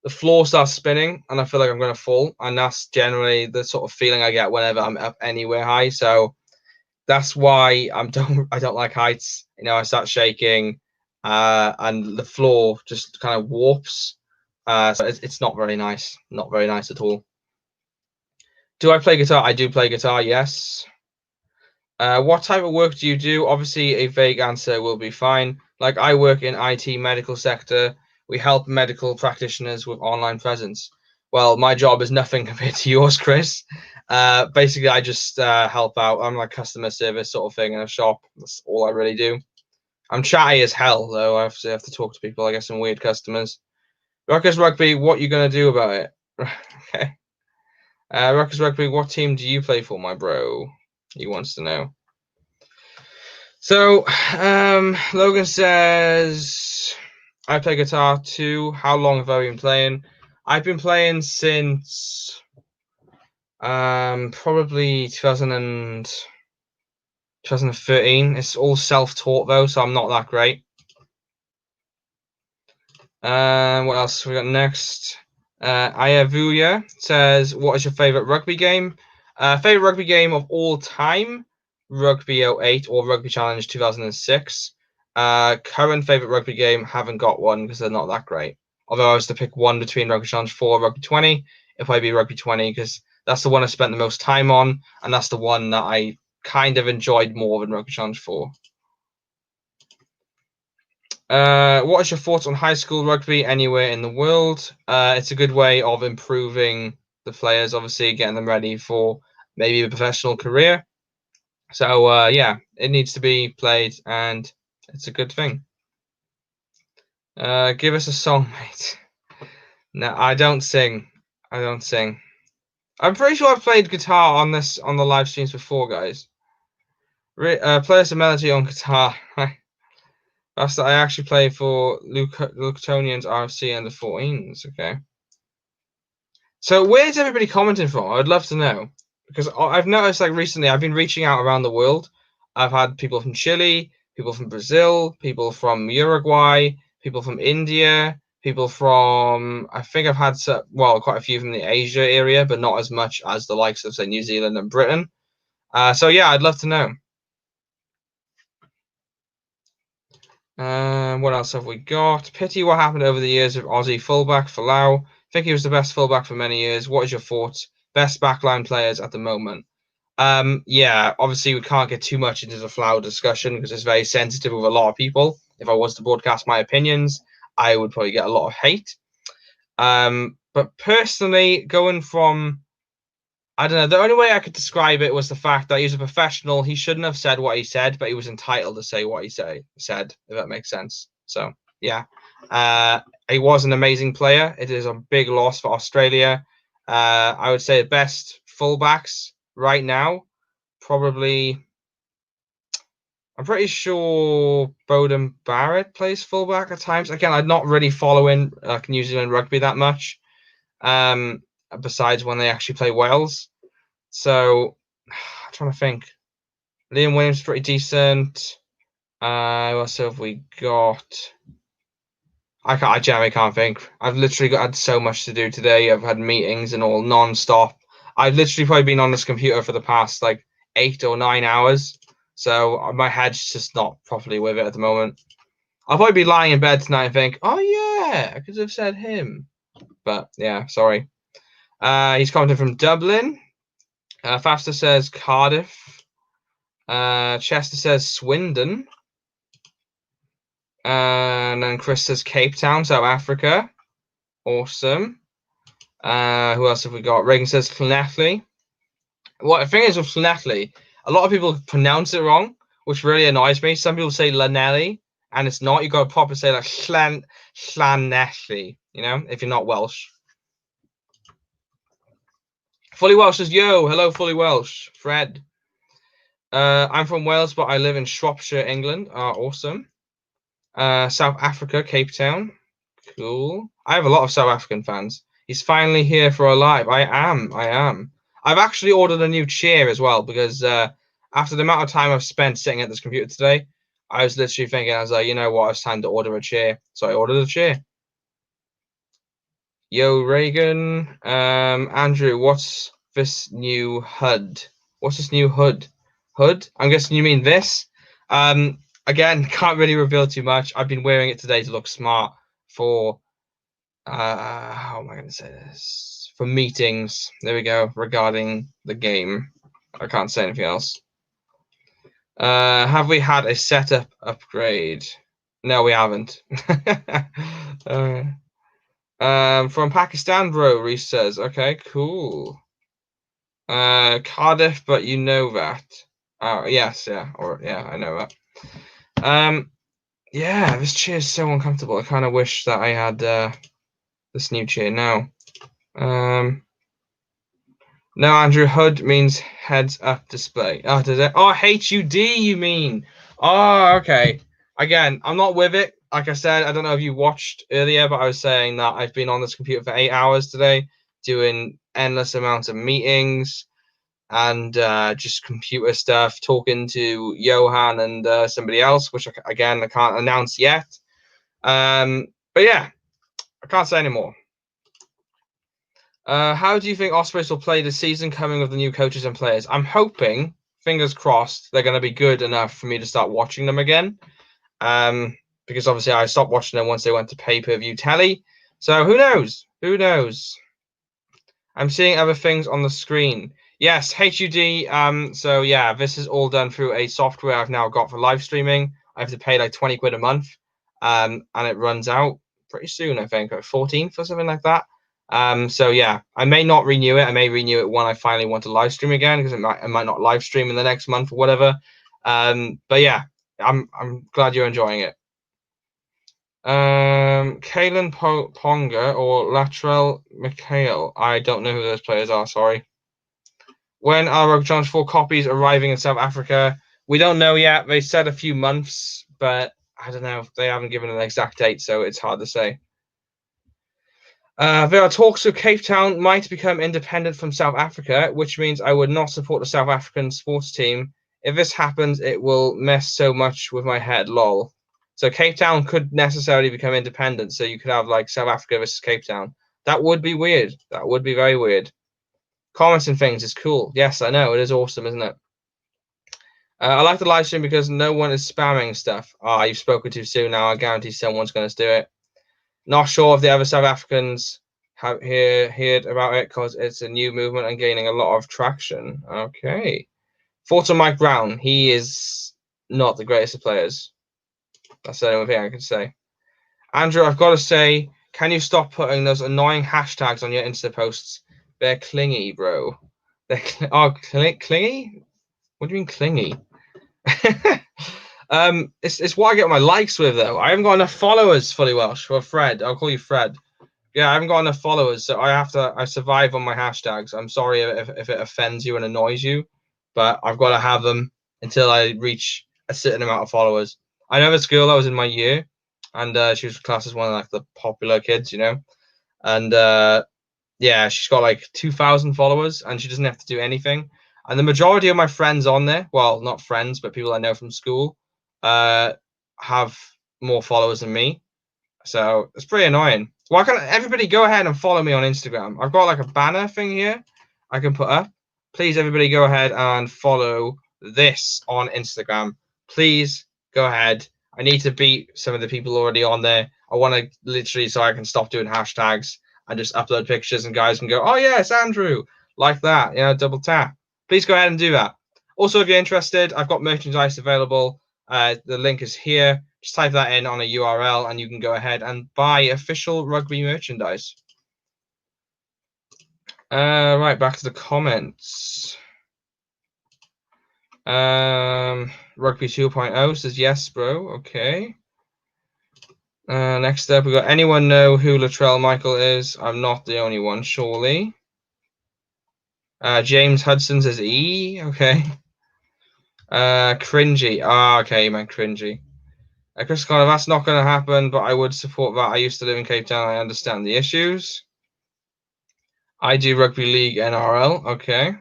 the floor starts spinning and I feel like I'm going to fall. And that's generally the sort of feeling I get whenever I'm up anywhere high. So that's why I don't like heights. You know, I start shaking, and the floor just kind of warps. So it's not very nice. Not very nice at all. Do I play guitar? I do play guitar, yes. What type of work do you do? Obviously, a vague answer will be fine. Like, I work in IT medical sector. We help medical practitioners with online presence. Well, my job is nothing compared to yours, Chris. Basically, I just help out. I'm like customer service sort of thing in a shop. That's all I really do. I'm chatty as hell, though. I have to talk to people. I get some weird customers. Ruckus Rugby, what you gonna do about it? Okay. Ruckus Rugby, what team do you play for, my bro? He wants to know. So, Logan says, I play guitar too. How long have I been playing? I've been playing since probably 2013. It's all self-taught though, so I'm not that great. What else we got next? Ayavuya says, what is your favorite rugby game? Favorite rugby game of all time? Rugby 08 or Rugby Challenge 2006. Current favorite rugby game, haven't got one because they're not that great. Although I was to pick one between Rugby Challenge 4 and Rugby 20, it'd probably be Rugby 20 because that's the one I spent the most time on, and that's the one that I kind of enjoyed more than Rugby Challenge 4. What is your thoughts on high school rugby anywhere in the world? It's a good way of improving the players, obviously getting them ready for maybe a professional career. So yeah, it needs to be played, and it's a good thing. Give us a song, mate. No, I don't sing. I don't sing. I'm pretty sure I've played guitar on the live streams before, guys. Play us a melody on guitar. That's I actually play for Lucatonians RFC under 14s. Okay. So where's everybody commenting from? I'd love to know, because I've noticed like recently I've been reaching out around the world. I've had people from Chile, people from Brazil, people from Uruguay, people from India, people from, I think I've had quite a few from the Asia area, but not as much as the likes of say New Zealand and Britain. So yeah, I'd love to know. What else have we got? Pity what happened over the years of Aussie fullback Falau. Think he was the best fullback for many years. What is your thoughts? Best backline players at the moment. Yeah, obviously we can't get too much into the Falau discussion because it's very sensitive with a lot of people. If I was to broadcast my opinions, I would probably get a lot of hate. But personally, going from, I don't know, the only way I could describe it was the fact that he was a professional. He shouldn't have said what he said, but he was entitled to say what he said, if that makes sense. So, yeah. He was an amazing player. It is a big loss for Australia. I would say the best fullbacks right now, probably, I'm pretty sure Bowden Barrett plays fullback at times. Again, I'm not really following New Zealand rugby that much, besides when they actually play Wales. So I'm trying to think. Liam Williams is pretty decent. What else have we got? I generally can't think. I've literally had so much to do today. I've had meetings and all non-stop. I've literally probably been on this computer for the past like 8 or 9 hours. So my head's just not properly with it at the moment. I'll probably be lying in bed tonight and think, oh yeah, I could have said him. But yeah, sorry. He's commenting from Dublin. Faster says Cardiff. Chester says Swindon. And then Chris says Cape Town, South Africa. Awesome. Who else have we got? Reagan says Llanelli. What the thing is with Llanelli, a lot of people pronounce it wrong, which really annoys me. Some people say Llanelli, and it's not. You got to properly say like Llanelli, you know, if you're not Welsh. Fully Welsh says, yo, hello, Fully Welsh. Fred. I'm from Wales, but I live in Shropshire, England. Awesome. South Africa, Cape Town. Cool. I have a lot of South African fans. He's finally here for a live. I am. I've actually ordered a new chair as well because after the amount of time I've spent sitting at this computer today, I was literally thinking, I was like, you know what, it's time to order a chair. So I ordered a chair. Yo, Reagan. Andrew, what's this new HUD? What's this new HUD? HUD? I'm guessing you mean this. Again, can't really reveal too much. I've been wearing it today to look smart for how am I going to say this? For meetings. There we go. Regarding the game, I can't say anything else. Have we had a setup upgrade? No, we haven't. From Pakistan, bro. Reese says, okay, cool. Cardiff, but you know that. Yes, yeah, or yeah, I know that. Yeah, this chair is so uncomfortable. I kind of wish that I had this new chair now. No, Andrew, HUD means heads up display. Oh, does it? Oh, HUD, you mean? Oh, okay. Again, I'm not with it. Like I said, I don't know if you watched earlier, but I was saying that I've been on this computer for 8 hours today, doing endless amounts of meetings and just computer stuff, talking to Johan and somebody else, which again I can't announce yet. But yeah, I can't say anymore. How do you think Ospreys will play this season coming with the new coaches and players? I'm hoping, fingers crossed, they're going to be good enough for me to start watching them again. Because obviously I stopped watching them once they went to pay-per-view telly. So who knows? Who knows? I'm seeing other things on the screen. Yes, HUD. So yeah, this is all done through a software I've now got for live streaming. I have to pay like 20 quid a month, and it runs out pretty soon. I think, like 14th or something like that. So yeah, I may not renew it. I may renew it when I finally want to live stream again, because I might not live stream in the next month or whatever. But yeah, I'm glad you're enjoying it. Kalen Ponga or Latrell Mikhail. I don't know who those players are, sorry. When are Rugby Challenge 4 copies arriving in South Africa? We don't know yet. They said a few months, but I don't know. They haven't given an exact date, so it's hard to say. There are talks of Cape Town might become independent from South Africa, which means I would not support the South African sports team. If this happens, it will mess so much with my head, lol. So Cape Town could necessarily become independent, so you could have like South Africa versus Cape Town. That would be weird. That would be very weird. Comments and things is cool. Yes, I know. It is awesome, isn't it? I like the live stream because no one is spamming stuff. You've spoken too soon now. I guarantee someone's going to do it. Not sure if the other South Africans have heard about it because it's a new movement and gaining a lot of traction. Okay. Thoughts on Mike Brown? He is not the greatest of players. That's the only thing I can say. Andrew, I've got to say, can you stop putting those annoying hashtags on your Insta posts? They're clingy, bro. They're clingy? What do you mean clingy? It's what I get my likes with, though. I haven't got enough followers, Fully Welsh, or Fred. I'll call you Fred. Yeah, I haven't got enough followers, so I survive on my hashtags. I'm sorry if it offends you and annoys you, but I've got to have them until I reach a certain amount of followers. I know this girl that was in my year, and she was classed as one of like the popular kids, you know, and yeah, she's got like 2,000 followers, and she doesn't have to do anything. And the majority of my friends on there, well, not friends, but people I know from school, have more followers than me. So it's pretty annoying. Why can't everybody go ahead and follow me on Instagram? I've got like a banner thing here I can put up. Please, everybody, go ahead and follow this on Instagram. Please go ahead. I need to beat some of the people already on there. I want to literally so I can stop doing hashtags and just upload pictures and guys can go, oh, yes, Andrew, like that, you know, double tap. Please go ahead and do that. Also, if you're interested, I've got merchandise available. The link is here. Just type that in on a URL and you can go ahead and buy official rugby merchandise. Right, back to the comments. Rugby 2.0 says yes, bro. Okay. Next up, we got anyone know who Latrell Michael is? I'm not the only one, surely. James Hudson says E. Okay. Cringy. Okay, man, cringy. Chris Connor, that's not going to happen, but I would support that. I used to live in Cape Town. I understand the issues. I do rugby league NRL. Okay.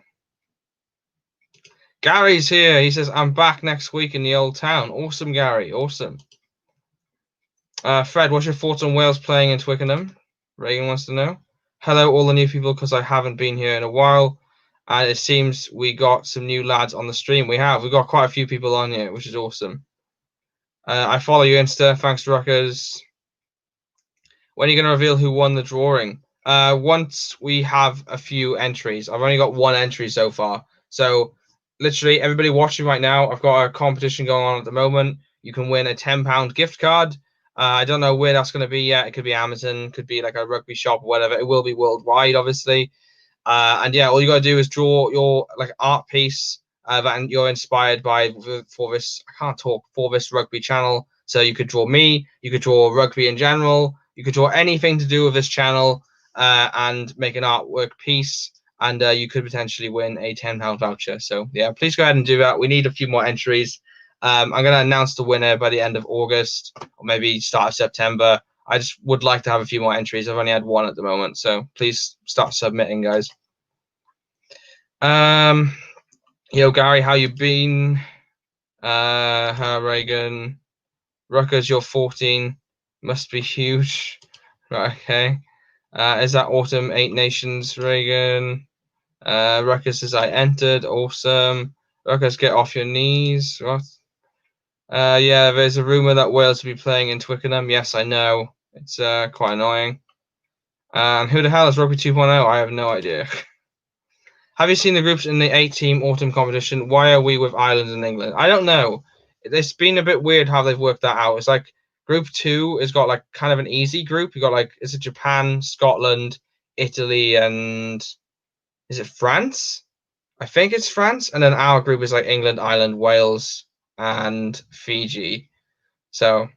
Gary's here. He says, I'm back next week in the old town. Awesome, Gary. Awesome. Fred, what's your thoughts on Wales playing in Twickenham? Reagan wants to know. Hello, all the new people, because I haven't been here in a while. And it seems we got some new lads on the stream. We have. We've got quite a few people on here, which is awesome. I follow you, Insta. Thanks, Ruckers. When are you going to reveal who won the drawing? Once we have a few entries. I've only got one entry so far. So literally everybody watching right now, I've got a competition going on at the moment. You can win a £10 gift card. I don't know where that's going to be yet. It could be Amazon, could be like a rugby shop or whatever. It will be worldwide, obviously. And yeah, all you got to do is draw your like art piece that you're inspired by for this. I can't talk for this rugby channel. So you could draw me. You could draw rugby in general. You could draw anything to do with this channel and make an artwork piece. And you could potentially win a £10 voucher. So yeah, please go ahead and do that. We need a few more entries. I'm going to announce the winner by the end of August or maybe start of September. I just would like to have a few more entries. I've only had one at the moment, so please start submitting, guys. Yo, Gary, how you been? Hi, Reagan. Ruckers, you're 14. Must be huge. Right, okay. Is that Autumn 8 Nations, Reagan? Ruckers says I entered. Awesome. Ruckers, get off your knees. What? Yeah, there's a rumor that Wales will be playing in Twickenham. Yes, I know. It's quite annoying. And who the hell is Rugby 2.0? I have no idea. Have you seen the groups in the 8-team autumn competition? Why are we with Ireland and England? I don't know. It's been a bit weird how they've worked that out. It's like Group 2 has got like kind of an easy group. You got like, is it Japan, Scotland, Italy, and is it France? I think it's France. And then our group is like England, Ireland, Wales, and Fiji. So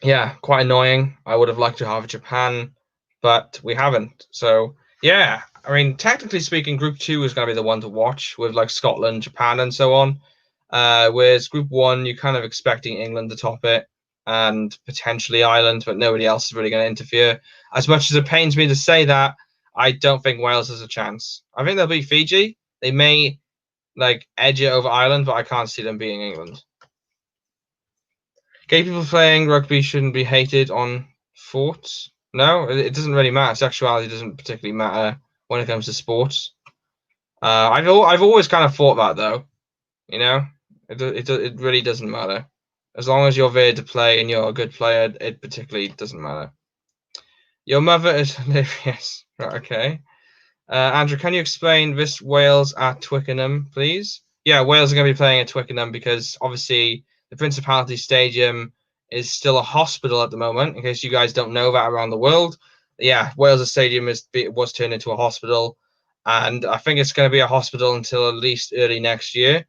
yeah, quite annoying. I would have liked to have Japan, but we haven't. So yeah, I mean, technically speaking, Group 2 is going to be the one to watch with like Scotland, Japan, and so on. Whereas Group 1, you're kind of expecting England to top it and potentially Ireland, but nobody else is really going to interfere. As much as it pains me to say that, I don't think Wales has a chance. I think they'll beat Fiji. They may like edge it over Ireland, but I can't see them beating England. Gay people playing rugby shouldn't be hated on forts. No, it doesn't really matter. Sexuality doesn't particularly matter when it comes to sports. I've always kind of thought that though. You know, it really doesn't matter as long as you're there to play and you're a good player. It particularly doesn't matter. Your mother is hilarious. Right, okay. Andrew, can you explain this Wales at Twickenham, please? Yeah, Wales are going to be playing at Twickenham because obviously the Principality Stadium is still a hospital at the moment. In case you guys don't know that around the world, yeah, Wales Stadium was turned into a hospital, and I think it's going to be a hospital until at least early next year.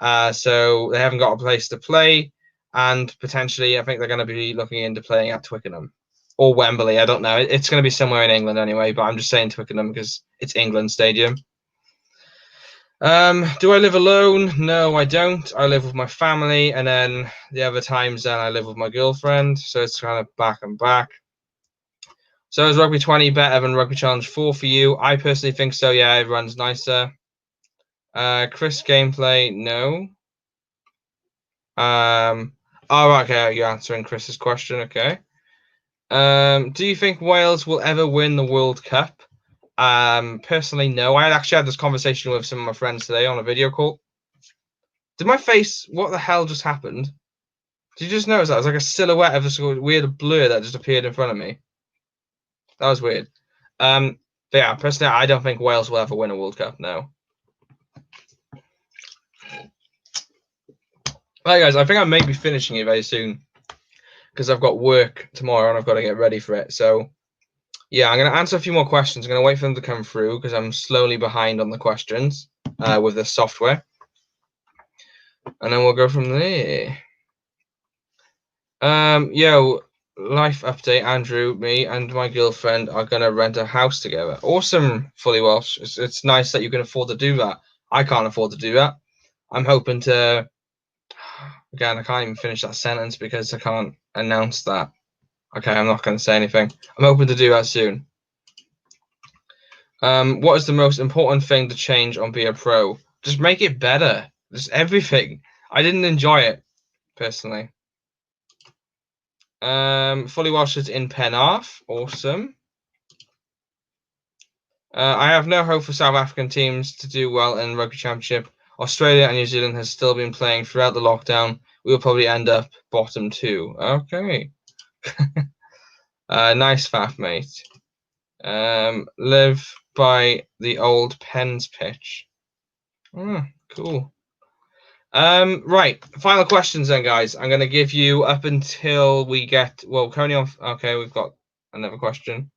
So they haven't got a place to play, and potentially I think they're going to be looking into playing at Twickenham or Wembley. I don't know. It's going to be somewhere in England anyway, but I'm just saying Twickenham because it's England Stadium. Do I live alone? No, I don't. I live with my family, and then the other times then I live with my girlfriend. So it's kind of back and back. So is Rugby 20 better than Rugby Challenge 4 for you? I personally think so. Yeah, it runs nicer. Chris gameplay, no. Oh, okay, you're answering Chris's question. Okay. Do you think Wales will ever win the World Cup? Personally, no. I actually had this conversation with some of my friends today on a video call. Did my face? What the hell just happened? Did you just notice that? It was like a silhouette of this weird blur that just appeared in front of me. That was weird. But yeah, personally, I don't think Wales will ever win a World Cup. No. Right, guys, I think I may be finishing it very soon because I've got work tomorrow and I've got to get ready for it. So yeah, I'm going to answer a few more questions. I'm going to wait for them to come through because I'm slowly behind on the questions with the software. And then we'll go from there. Yo, life update. Andrew, me, and my girlfriend are going to rent a house together. Awesome, Fully Welsh. It's nice that you can afford to do that. I can't afford to do that. I'm hoping to... Again, I can't even finish that sentence because I can't announce that. Okay, I'm not going to say anything. I'm hoping to do that soon. What is the most important thing to change on Be a Pro? Just make it better. Just everything. I didn't enjoy it, personally. Fully Welsh is in Penarth. Awesome. I have no hope for South African teams to do well in Rugby Championship. Australia and New Zealand has still been playing throughout the lockdown. We will probably end up bottom 2. Okay. Nice faff, mate. Live by the old Pens pitch. Oh, cool. Right. Final questions then, guys. I'm going to give you up until we get... Well, currently on... Okay, we've got another question.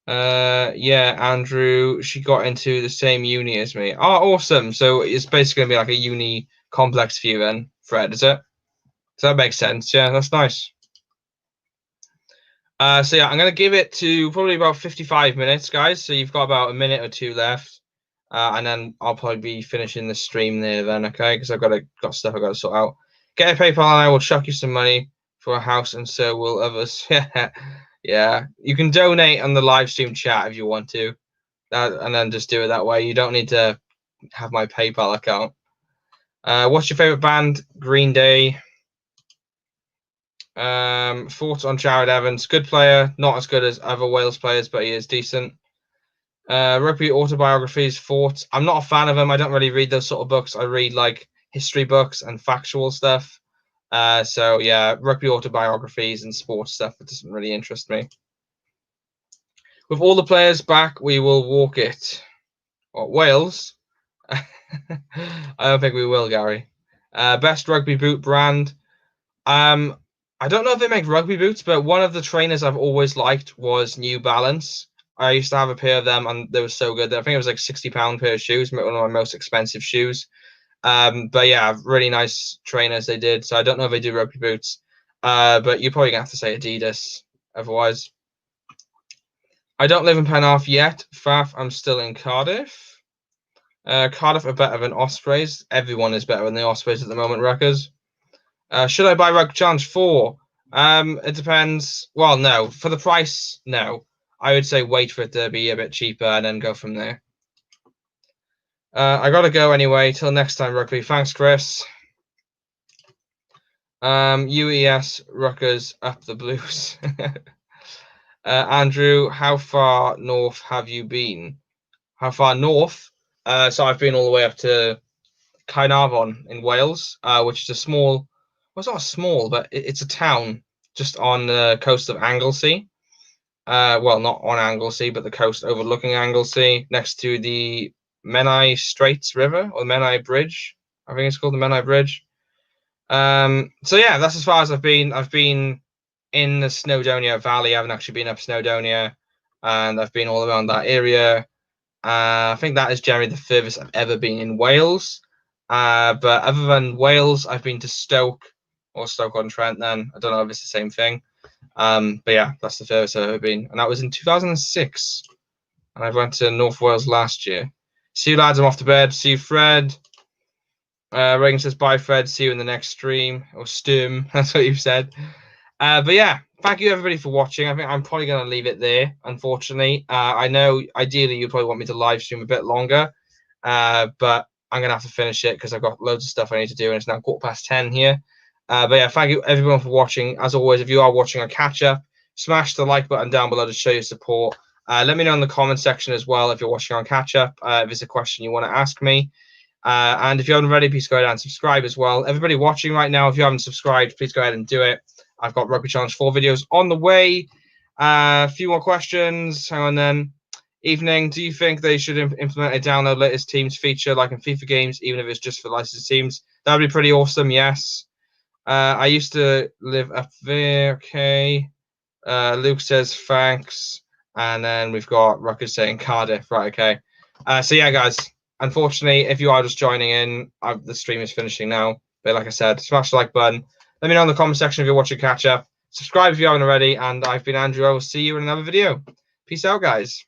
Yeah, Andrew, she got into the same uni as me. Oh, awesome. So it's basically going to be like a uni complex for you then, Fred, is it? So that makes sense. Yeah, that's nice. So yeah, I'm going to give it to probably about 55 minutes, guys. So you've got about a minute or two left. And then I'll probably be finishing the stream there then, okay? Because I've got stuff I've got to sort out. Get a PayPal and I will chuck you some money for a house, and so will others. Yeah, you can donate on the live stream chat if you want to, and then just do it that way. You don't need to have my PayPal account. What's your favorite band? Green Day. Thoughts on Jared Evans? Good player, not as good as other Wales players, but he is decent. Rugby autobiographies, thoughts. I'm not a fan of them. I don't really read those sort of books. I read like history books and factual stuff. So yeah, rugby autobiographies and sports stuff, it doesn't really interest me. With all the players back, we will walk it. What, Wales? I don't think we will, Gary. Best rugby boot brand. I don't know if they make rugby boots, but one of the trainers I've always liked was New Balance. I used to have a pair of them, and they were so good. I think it was like £60 pair of shoes, one of my most expensive shoes. But yeah, really nice trainers they did. So I don't know if they do rugby boots, but you're probably gonna have to say Adidas otherwise. I don't live in Penarth yet. Faff, I'm still in Cardiff. Cardiff are better than Ospreys. Everyone is better than the Ospreys at the moment, Ruckers. Should I buy Rugby Challenge 4? It depends. Well, no. For the price, no. I would say wait for it to be a bit cheaper and then go from there. I gotta go anyway. Till next time, Rugby. Thanks, Chris. UES Ruckers up the Blues. Andrew, how far north have you been? How far north? So I've been all the way up to Caernarfon in Wales, which is a small, well, it's not small, but it's a town just on the coast of Anglesey. Well, not on Anglesey, but the coast overlooking Anglesey, next to the Menai Straits River, or the Menai Bridge. I think it's called the Menai Bridge. So yeah, that's as far as I've been. I've been in the Snowdonia Valley. I haven't actually been up Snowdonia, and I've been all around that area. I think that is generally the furthest I've ever been in Wales. But other than Wales, I've been to Stoke or Stoke-on-Trent then. I don't know if it's the same thing. But yeah, that's the furthest I've ever been. And that was in 2006. And I went to North Wales last year. See you, lads. I'm off to bed. See you, Fred. Reagan says, bye, Fred. See you in the next stream. Or Sturm. That's what you've said. But yeah, thank you, everybody, for watching. I think I'm probably going to leave it there, unfortunately. I know, ideally, you probably want me to live stream a bit longer. But I'm going to have to finish it because I've got loads of stuff I need to do. And it's now 10:15 here. But yeah, thank you, everyone, for watching. As always, if you are watching a catch-up, smash the like button down below to show your support. Let me know in the comment section as well if you're watching on catch-up, if there's a question you want to ask me. And if you haven't already, please go ahead and subscribe as well. Everybody watching right now, if you haven't subscribed, please go ahead and do it. I've got Rugby Challenge 4 videos on the way. A few more questions. Hang on then. Evening, do you think they should implement a download latest teams feature like in FIFA games, even if it's just for licensed teams? That would be pretty awesome, yes. I used to live up there. Okay. Luke says thanks. And then we've got Ruckers saying Cardiff. Right, okay. So yeah, guys. Unfortunately, if you are just joining in, the stream is finishing now. But like I said, smash the like button. Let me know in the comment section if you're watching catch up. Subscribe if you haven't already. And I've been Andrew. I will see you in another video. Peace out, guys.